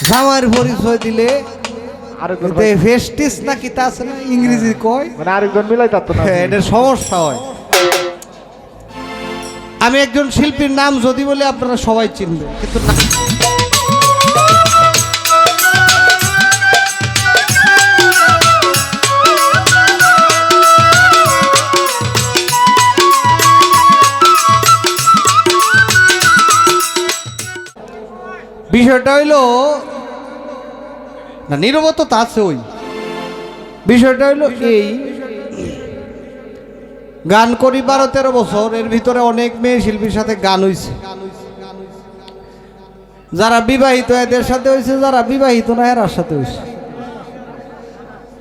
জামাইয়ের পরিচয় দিলে ভেস্টিস না কি তা আছে না ইংরেজি কয়, মানে আরেকজন মিলাই তার তো না, এটা সমস্যা হয়। আমি একজন শিল্পীর নাম যদি বলে আপনারা সবাই চিনবেন, কিন্তু বিষয়টা হইল না, নীরবতা আছে। ওই বিষয়টা হইল এই, গান করি 12-13 বছর, এর ভিতরে অনেক মেয়ে শিল্পীর সাথে গান হইছে। যারা বিবাহিত এদের সাথে হয়েছে, যারা বিবাহিত না এর সাথে হয়েছে,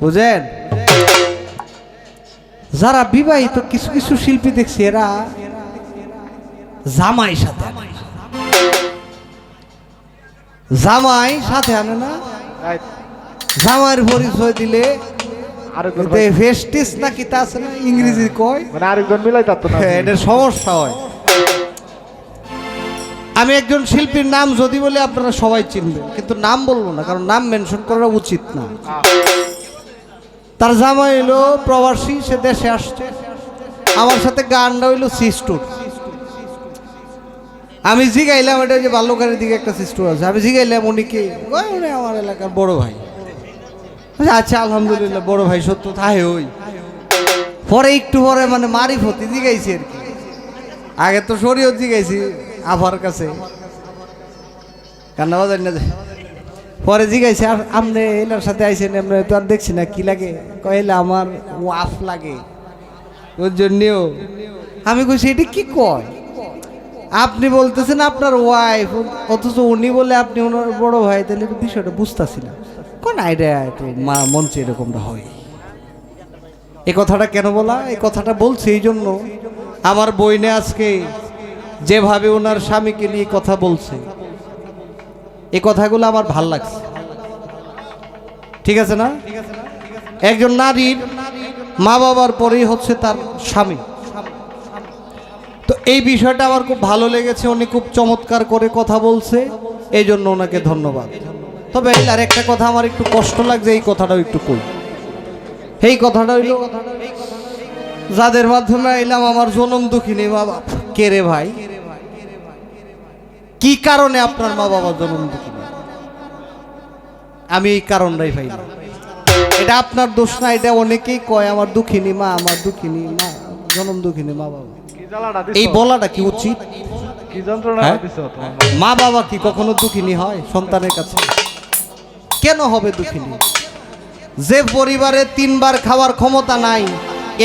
বুঝেন? যারা বিবাহিত কিছু কিছু শিল্পী দেখছি এরা জামাই সাথে আনে না, জামাইয়ের পরিচয় দিলে ভেস্টিস না কি তা আছে না ইংরেজি কয়, মানে আরেকজন মিলাই তার তো না, এটা সমস্যা হয়। আমি একজন শিল্পীর নাম যদি বলে আপনারা সবাই চিনবেন, কিন্তু নাম বলবো না, কারণ নাম মেনশন করা উচিত না। তার জামাই হইলো প্রবাসী, সে দেশে আসছে, আমার সাথে গানটা হইলো সিস্টুর। আমি জিগাইলাম, এটা যে বাল্যকারের দিকে একটা সিস্টুর আছে, আমি জিগাইলাম উনি কি, উনি আমার এলাকার বড় ভাই। আচ্ছা আলহামদুলিল্লাহ, বড় ভাই সত্য তাই ওই। পরে একটু পরে মানে মারিফতি জিগাইছি আর কি, আগে তো শরীয়ত জিগাইছি আফার কাছে, কান্না বাজার না। পরে জিগাইছি আর আপনি এলার সাথে আইসেন, আমরা তো আর দেখছি না কি লাগে, কইলে আমার ওয়াফ লাগে, ওর জন্যেও। আমি কইছি এটা কি কয়, আপনি বলতেছেন আপনার ওয়াইফ, অথচ উনি বলে আপনি ওনার বড় ভাই, তাহলে বিষয়টা বুঝতেছি না। কোন আইডিয়া একটু মঞ্চে এরকমটা হয়। এই কথাটা কেন বলা, এই কথাটা বলছি এই জন্য, আমার বইনে আজকে যেভাবে ওনার স্বামীকে নিয়ে কথা বলছে, এই কথাগুলো আমার ভাল লাগছে। ঠিক আছে না? একজন নারীর মা বাবার পরেই হচ্ছে তার স্বামী। তো এই বিষয়টা আমার খুব ভালো লেগেছে, উনি খুব চমৎকার করে কথা বলছে, এই জন্য ওনাকে ধন্যবাদ। তবে আর একটা কথা আমার একটু কষ্ট লাগছে, এই কথাটাও একটু কই। এই কথাটা হইল, যাদের মাধ্যমে এলাম আমার জনম দুঃখিনী মা বাবা। কে রে ভাই, কি কারণে আপনার মা বাবা জনম দুঃখিনী? আমি এই কারণটাই পাই না। এটা আপনার দোষ না, এটা অনেকেই কয় আমার দুঃখিনী মা, আমার দুঃখিনী মা, জনম দুঃখিনী মা বাবা। এই বলাটা কি উচিত? মা বাবা কি কখনো দুঃখিনী হয় সন্তানের কাছে? কেন হবে দুঃখিনী? যে পরিবারে 3 বার খাওয়ার ক্ষমতা নাই,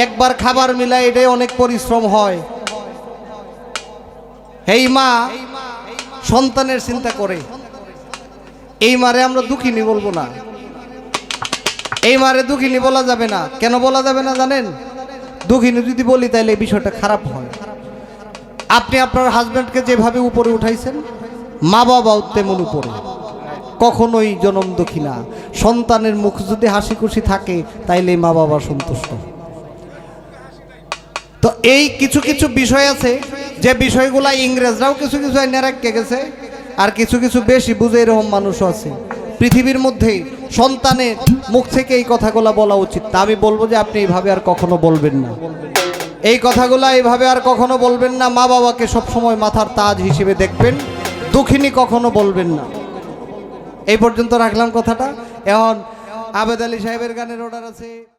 একবার খাবার মিলায়, এটাই অনেক পরিশ্রম হয়। এই মা সন্তানের চিন্তা করে, এই মারে আমরা দুঃখিনী বলবো না, এই মারে দুঃখিনী বলা যাবে না। কেন বলা যাবে না জানেন? দুঃখিনী যদি বলি তাহলে এই বিষয়টা খারাপ হয়। আপনি আপনার হাজব্যান্ডকে যেভাবে উপরে উঠাইছেন, মা বাবাও তেমন উপরে, কখনোই জনম দুঃখী না। সন্তানের মুখ যদি হাসি খুশি থাকে তাইলে মা বাবা সন্তুষ্ট। তো এই কিছু কিছু বিষয় আছে যে বিষয়গুলা ইংরেজরাও কিছু কিছু আইনে রাখতে গেছে, আর কিছু কিছু বেশি বুঝে এরকম মানুষও আছে পৃথিবীর মধ্যে। সন্তানের মুখ থেকে এই কথাগুলা বলা উচিত তা আমি বলবো যে আপনি এইভাবে আর কখনো বলবেন না, এই কথাগুলা এইভাবে আর কখনো বলবেন না। মা বাবাকে সবসময় মাথার তাজ হিসেবে দেখবেন, দুঃখিনী কখনো বলবেন না। এই পর্যন্ত রাখলাম কথাটা। এখন আবেদ আলী সাহেবের গানের অর্ডার আছে।